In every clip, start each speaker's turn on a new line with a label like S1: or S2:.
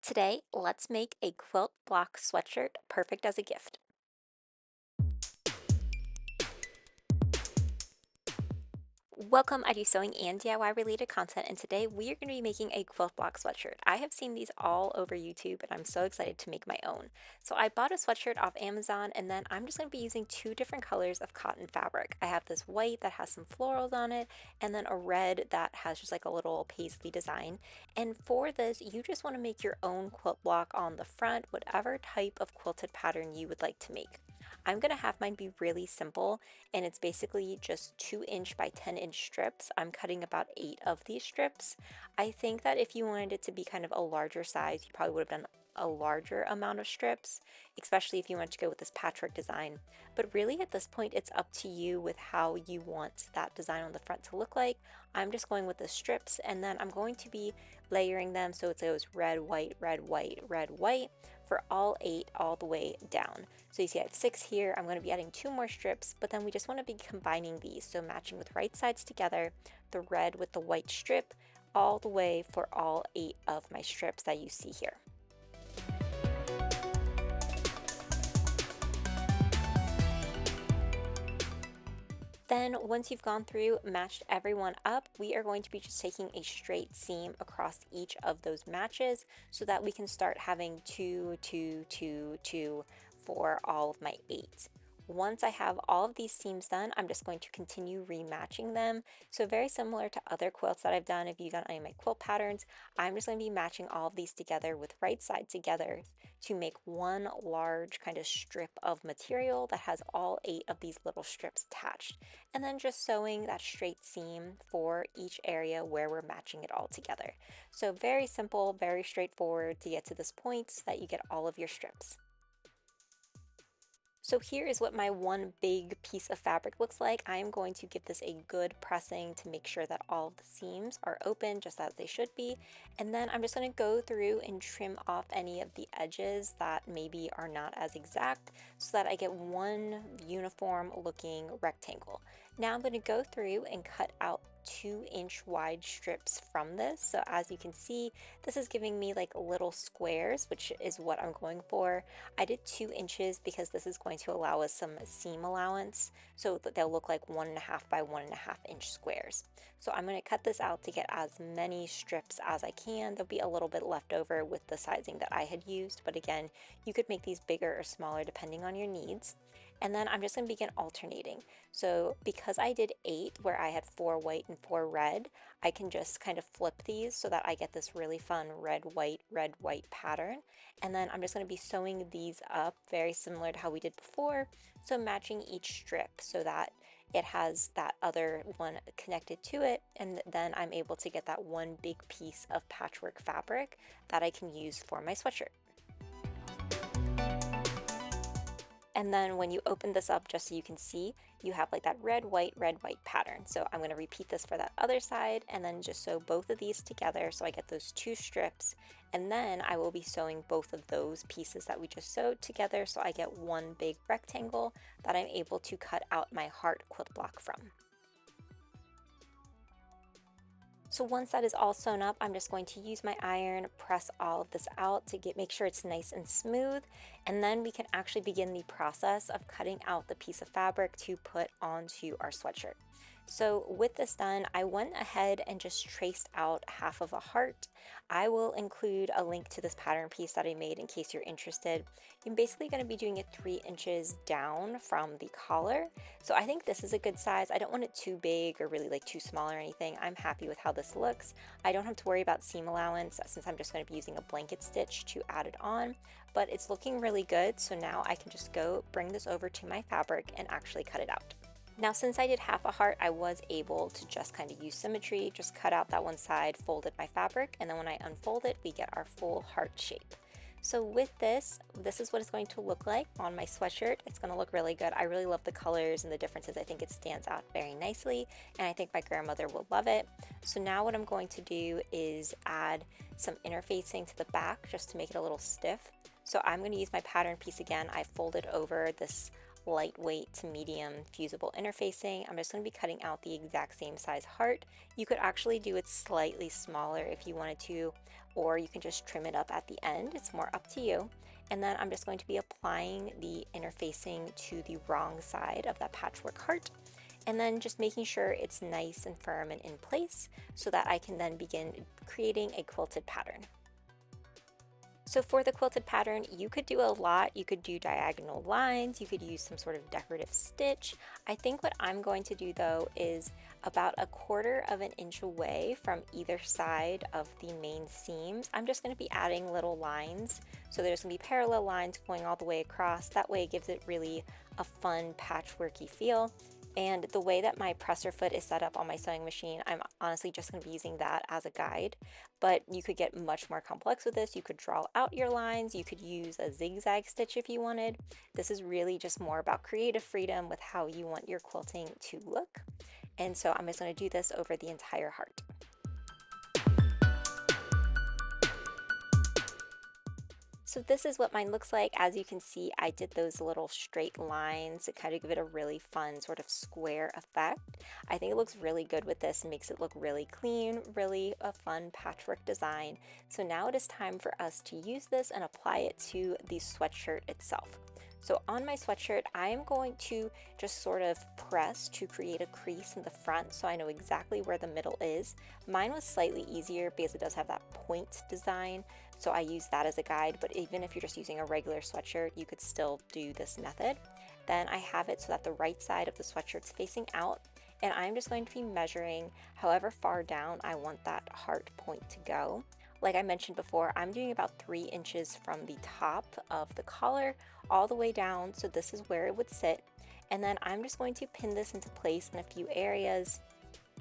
S1: Today, let's make a quilt block sweatshirt perfect as a gift. Welcome, I do sewing and DIY related content, and today we are going to be making a quilt block sweatshirt. I have seen these all over YouTube, and I'm so excited to make my own. So I bought a sweatshirt off Amazon, and then I'm just going to be using two different colors of cotton fabric. I have this white that has some florals on it, and then a red that has just like a little paisley design. And for this, you just want to make your own quilt block on the front, whatever type of quilted pattern you would like to make. I'm going to have mine be really simple, and it's basically just 2-inch by 10-inch strips. I'm cutting about 8 of these strips. I think that if you wanted it to be kind of a larger size, you probably would have done a larger amount of strips, especially if you wanted to go with this patchwork design. But really at this point, it's up to you with how you want that design on the front to look like. I'm just going with the strips, and then I'm going to be layering them so it goes red, white, red, white, red, white for all 8 all the way down. So you see I have 6 here. I'm going to be adding 2 more strips, but then we just want to be combining these. So matching with right sides together, the red with the white strip, all the way for all 8 of my strips that you see here. Then once you've gone through, matched everyone up, we are going to be just taking a straight seam across each of those matches so that we can start having 2, 2, 2, 2 for all of my 8. Once I have all of these seams done, I'm just going to continue rematching them. So very similar to other quilts that I've done, if you've done any of my quilt patterns, I'm just going to be matching all of these together with right side together to make one large kind of strip of material that has all 8 of these little strips attached. And then just sewing that straight seam for each area where we're matching it all together. So very simple, very straightforward to get to this point so that you get all of your strips. So here is what my one big piece of fabric looks like. I am going to give this a good pressing to make sure that all of the seams are open just as they should be. And then I'm just going to go through and trim off any of the edges that maybe are not as exact so that I get one uniform looking rectangle. Now I'm going to go through and cut out 2-inch wide strips from this. So as you can see, this is giving me like little squares, which is what I'm going for. I did 2 inches because this is going to allow us some seam allowance, so that they'll look like 1.5 by 1.5 inch squares. So I'm going to cut this out to get as many strips as I can. There'll be a little bit left over with the sizing that I had used, but again, you could make these bigger or smaller depending on your needs. And then I'm just going to begin alternating. So because I did 8 where I had 4 white and 4 red, I can just kind of flip these so that I get this really fun red, white pattern. And then I'm just going to be sewing these up very similar to how we did before. So matching each strip so that it has that other one connected to it. And then I'm able to get that one big piece of patchwork fabric that I can use for my sweatshirt. And then when you open this up, just so you can see, you have like that red, white pattern. So I'm going to repeat this for that other side and then just sew both of these together so I get those 2 strips. And then I will be sewing both of those pieces that we just sewed together so I get one big rectangle that I'm able to cut out my heart quilt block from. So once that is all sewn up, I'm just going to use my iron, press all of this out to make sure it's nice and smooth, and then we can actually begin the process of cutting out the piece of fabric to put onto our sweatshirt. So with this done, I went ahead and just traced out half of a heart. I will include a link to this pattern piece that I made in case you're interested. I'm basically going to be doing it 3 inches down from the collar. So I think this is a good size. I don't want it too big or really like too small or anything. I'm happy with how this looks. I don't have to worry about seam allowance since I'm just going to be using a blanket stitch to add it on, but it's looking really good. So now I can just go bring this over to my fabric and actually cut it out. Now, since I did half a heart, I was able to just kind of use symmetry, just cut out that one side, folded my fabric, and then when I unfold it, we get our full heart shape. So with this is what it's going to look like on my sweatshirt. It's going to look really good. I really love the colors and the differences. I think it stands out very nicely, and I think my grandmother will love it. So now what I'm going to do is add some interfacing to the back just to make it a little stiff. So I'm going to use my pattern piece again. I folded over this lightweight to medium fusible interfacing. I'm just going to be cutting out the exact same size heart. You could actually do it slightly smaller if you wanted to, or you can just trim it up at the end. It's more up to you. And then I'm just going to be applying the interfacing to the wrong side of that patchwork heart, and then just making sure it's nice and firm and in place so that I can then begin creating a quilted pattern. So for the quilted pattern, you could do a lot. You could do diagonal lines, you could use some sort of decorative stitch. I think what I'm going to do though is about 1/4 of an inch away from either side of the main seams, I'm just going to be adding little lines. So there's going to be parallel lines going all the way across. That way it gives it really a fun patchworky feel. And the way that my presser foot is set up on my sewing machine, I'm honestly just going to be using that as a guide. But you could get much more complex with this. You could draw out your lines. You could use a zigzag stitch if you wanted. This is really just more about creative freedom with how you want your quilting to look. And so I'm just going to do this over the entire heart. So this is what mine looks like. As you can see, I did those little straight lines to kind of give it a really fun sort of square effect. I think it looks really good with this and makes it look really clean, really a fun patchwork design. So now it is time for us to use this and apply it to the sweatshirt itself. So on my sweatshirt, I am going to just sort of press to create a crease in the front so I know exactly where the middle is. Mine was slightly easier because it does have that point design, so I use that as a guide, but even if you're just using a regular sweatshirt, you could still do this method. Then I have it so that the right side of the sweatshirt's facing out, and I'm just going to be measuring however far down I want that heart point to go. Like I mentioned before, I'm doing about 3 inches from the top of the collar all the way down, so this is where it would sit. And then I'm just going to pin this into place in a few areas.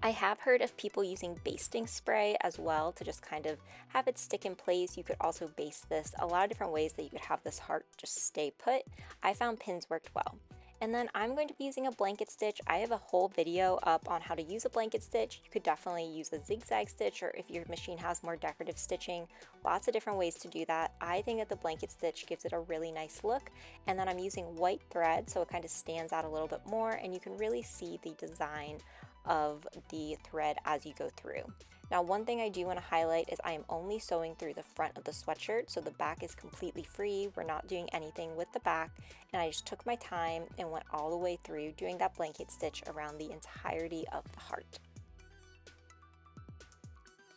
S1: I have heard of people using basting spray as well to just kind of have it stick in place. You could also baste this a lot of different ways that you could have this heart just stay put. I found pins worked well. And then I'm going to be using a blanket stitch. I have a whole video up on how to use a blanket stitch. You could definitely use a zigzag stitch, or if your machine has more decorative stitching, lots of different ways to do that. I think that the blanket stitch gives it a really nice look. And then I'm using white thread so it kind of stands out a little bit more, and you can really see the design of the thread as you go through. Now, one thing I do want to highlight is I am only sewing through the front of the sweatshirt, so the back is completely free. We're not doing anything with the back, and I just took my time and went all the way through doing that blanket stitch around the entirety of the heart.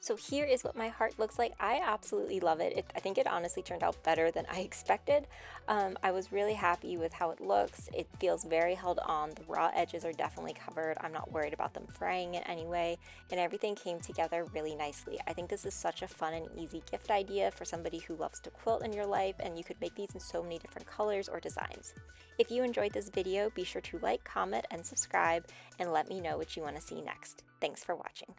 S1: So here is what my heart looks like. I absolutely love it. I think it honestly turned out better than I expected. I was really happy with how it looks. It feels very held on. The raw edges are definitely covered. I'm not worried about them fraying in any way, and everything came together really nicely. I think this is such a fun and easy gift idea for somebody who loves to quilt in your life, and you could make these in so many different colors or designs. If you enjoyed this video, be sure to like, comment, and subscribe, and let me know what you want to see next. Thanks for watching.